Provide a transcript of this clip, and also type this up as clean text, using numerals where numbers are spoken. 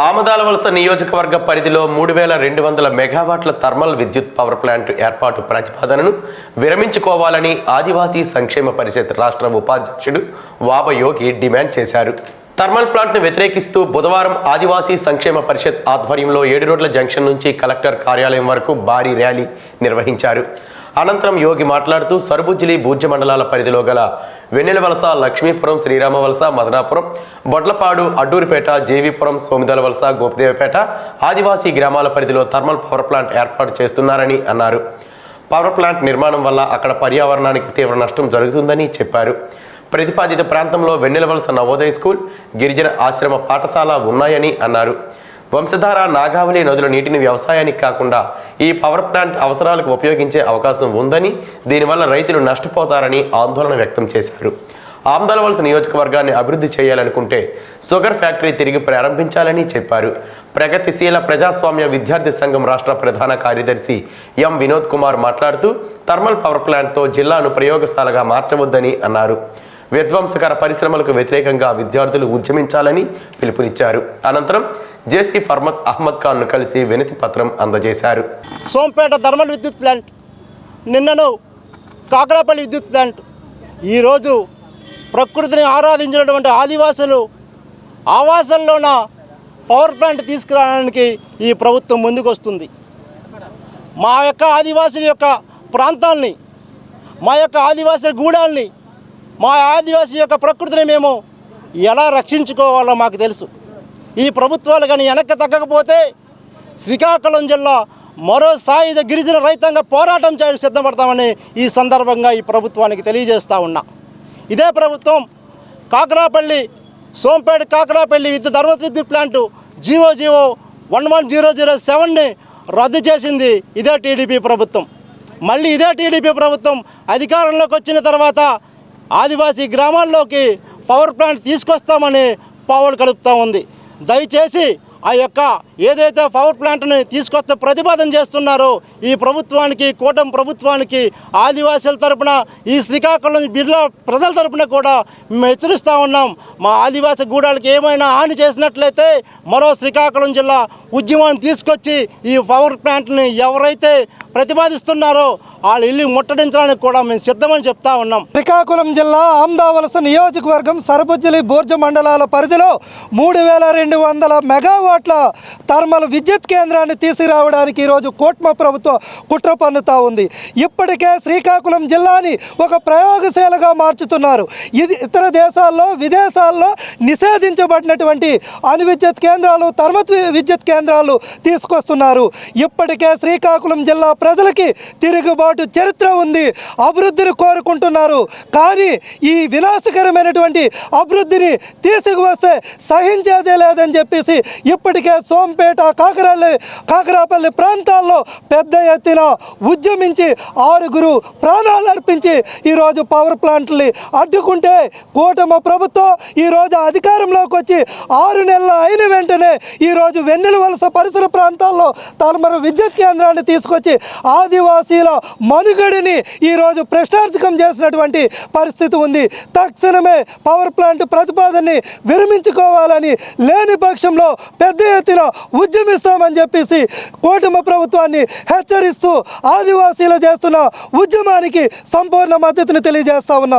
ఆమదాలవలస నియోజకవర్గ పరిధిలో 3200 మెగావాట్ల థర్మల్ విద్యుత్ పవర్ ప్లాంట్ ఏర్పాటు ప్రతిపాదనను విరమించుకోవాలని ఆదివాసీ సంక్షేమ పరిషత్ రాష్ట్ర ఉపాధ్యక్షుడు వాబ యోగి డిమాండ్ చేశారు. థర్మల్ ప్లాంట్ను వ్యతిరేకిస్తూ బుధవారం ఆదివాసీ సంక్షేమ పరిషత్ ఆధ్వర్యంలో 7 రోడ్ల జంక్షన్ నుంచి కలెక్టర్ కార్యాలయం వరకు భారీ ర్యాలీ నిర్వహించారు. అనంతరం యోగి మాట్లాడుతూ సరుబుజ్జిలి బూర్జ మండలాల పరిధిలో గల వెన్నెలవలస, లక్ష్మీపురం, శ్రీరామవలస, మదనాపురం, బొడ్లపాడు, అడ్డూరిపేట, జేవీపురం, సోమిదలవలస, గోపిదేవపేట ఆదివాసీ గ్రామాల పరిధిలో థర్మల్ పవర్ ప్లాంట్ ఏర్పాటు చేస్తున్నారని అన్నారు. పవర్ ప్లాంట్ నిర్మాణం వల్ల అక్కడ పర్యావరణానికి తీవ్ర నష్టం జరుగుతుందని చెప్పారు. ప్రతిపాదిత ప్రాంతంలో వెన్నెలవలస నవోదయ స్కూల్, గిరిజన ఆశ్రమ పాఠశాల ఉన్నాయని అన్నారు. వంశధార, నాగావళి నదుల నీటిని వ్యవసాయానికి కాకుండా ఈ పవర్ ప్లాంట్ అవసరాలకు ఉపయోగించే అవకాశం ఉందని, దీనివల్ల రైతులు నష్టపోతారని ఆందోళన వ్యక్తం చేశారు. ఆమదాలవలస నియోజకవర్గాన్ని అభివృద్ధి చేయాలనుకుంటే షుగర్ ఫ్యాక్టరీ తిరిగి ప్రారంభించాలని చెప్పారు. ప్రగతిశీల ప్రజాస్వామ్య విద్యార్థి సంఘం రాష్ట్ర ప్రధాన కార్యదర్శి ఎం వినోద్ కుమార్ మాట్లాడుతూ థర్మల్ పవర్ ప్లాంట్తో జిల్లాను ప్రయోగశాలగా మార్చవద్దని అన్నారు. విధ్వంసకర పరిశ్రమలకు వ్యతిరేకంగా విద్యార్థులు ఉద్యమించాలని పిలుపునిచ్చారు. అనంతరం జేసీ ఫర్మత్ అహ్మద్ ఖాన్ను కలిసి వినతి పత్రం అందజేశారు. సోంపేట థర్మల్ విద్యుత్ ప్లాంట్, నిన్నను కాకరాపల్లి విద్యుత్ ప్లాంట్, ఈరోజు ప్రకృతిని ఆరాధించినటువంటి ఆదివాసులు ఆవాసంలోన పవర్ ప్లాంట్ తీసుకురావడానికి ఈ ప్రభుత్వం ముందుకు వస్తుంది. మా యొక్క ఆదివాసుల యొక్క ప్రాంతాల్ని, మా యొక్క ఆదివాసుల గూడాల్ని, మా ఆదివాసీ యొక్క ప్రకృతిని మేము ఎలా రక్షించుకోవాలో మాకు తెలుసు. ఈ ప్రభుత్వాలు కానీ వెనక్కి తగ్గకపోతే శ్రీకాకుళం జిల్లా మరో సాయుధ గిరిజన రైతాంగ పోరాటం చేయడానికి సిద్ధపడతామని ఈ సందర్భంగా ఈ ప్రభుత్వానికి తెలియజేస్తూ ఉన్నా. ఇదే ప్రభుత్వం కాకరాపల్లి, సోంపేట కాకరాపల్లి థర్మల్ విద్యుత్ ప్లాంటు 0011007ని రద్దు చేసింది ఇదే టీడీపీ ప్రభుత్వం. మళ్ళీ ఇదే టీడీపీ ప్రభుత్వం అధికారంలోకి వచ్చిన తర్వాత ఆదివాసీ గ్రామాల్లోకి పవర్ ప్లాంట్ తీసుకొస్తామని పావులు కలుపుతూ ఉంది. దయచేసి ఆ యొక్క ఏదైతే పవర్ ప్లాంట్ని తీసుకొస్తే ప్రతిపాదన చేస్తున్నారో ఈ ప్రభుత్వానికి, కూటమి ప్రభుత్వానికి ఆదివాసీల తరపున, ఈ శ్రీకాకుళం జిల్లా ప్రజల తరపున కూడా మేము హెచ్చరిస్తూ ఉన్నాం. మా ఆదివాసీ గూడాలకి ఏమైనా హాని చేసినట్లయితే మరో శ్రీకాకుళం జిల్లా ఉద్యమాన్ని తీసుకొచ్చి ఈ పవర్ ప్లాంట్ని ఎవరైతే ప్రతిపాదిస్తున్నారో వాళ్ళ ఇల్లు ముట్టడించడానికి కూడా మేము సిద్ధమని చెప్తా ఉన్నాం. శ్రీకాకుళం జిల్లా ఆమదావలస నియోజకవర్గం సరుబుజ్జిలి బూర్జ మండలాల పరిధిలో 3200 మెగావాట్ల థర్మల్ విద్యుత్ కేంద్రాన్ని తీసుకురావడానికి ఈరోజు కూటమి ప్రభుత్వం కుట్ర పన్నుతా ఉంది. ఇప్పటికే శ్రీకాకుళం జిల్లాని ఒక ప్రయోగశాలగా మార్చుతున్నారు. ఇది ఇతర దేశాల్లో, విదేశాల్లో నిషేధించబడినటువంటి అణు విద్యుత్ కేంద్రాలు, థర్మల్ విద్యుత్ కేంద్రాలు తీసుకొస్తున్నారు. ఇప్పటికే శ్రీకాకుళం జిల్లా ప్రజలకి తిరుగుబాటు చరిత్ర ఉంది, అభివృద్ధిని కోరుకుంటున్నారు. కానీ ఈ వినాశకరమైనటువంటి అభివృద్ధిని తీసుకువస్తే సహించేదే లేదని చెప్పేసి ఇప్పటికే సోంపేట, కాకరాపల్లి ప్రాంతాల్లో పెద్ద ఎత్తున ఉద్యమించి 6 ప్రాణాలు అర్పించి ఈరోజు పవర్ ప్లాంట్ని అడ్డుకుంటే కూటమి ప్రభుత్వం ఈరోజు అధికారంలోకి వచ్చి 6 నెలలు అయిన వెంటనే ఈరోజు వెన్నెలవలస పరిసర ప్రాంతాల్లో థర్మల్ విద్యుత్ కేంద్రాన్ని తీసుకొచ్చి ఆదివాసీల మనుగడిని ఈరోజు ప్రశ్నార్థకం చేసినటువంటి పరిస్థితి ఉంది. తక్షణమే పవర్ ప్లాంట్ ప్రతిపాదనని విరమించుకోవాలని, లేని పక్షంలో పెద్ద ఎత్తున ఉద్యమిస్తామని చెప్పేసి కూటమి ప్రభుత్వాన్ని హెచ్చరిస్తూ ఆదివాసీలు చేస్తున్న ఉద్యమానికి సంపూర్ణ మద్దతుని తెలియజేస్తా ఉన్నాం.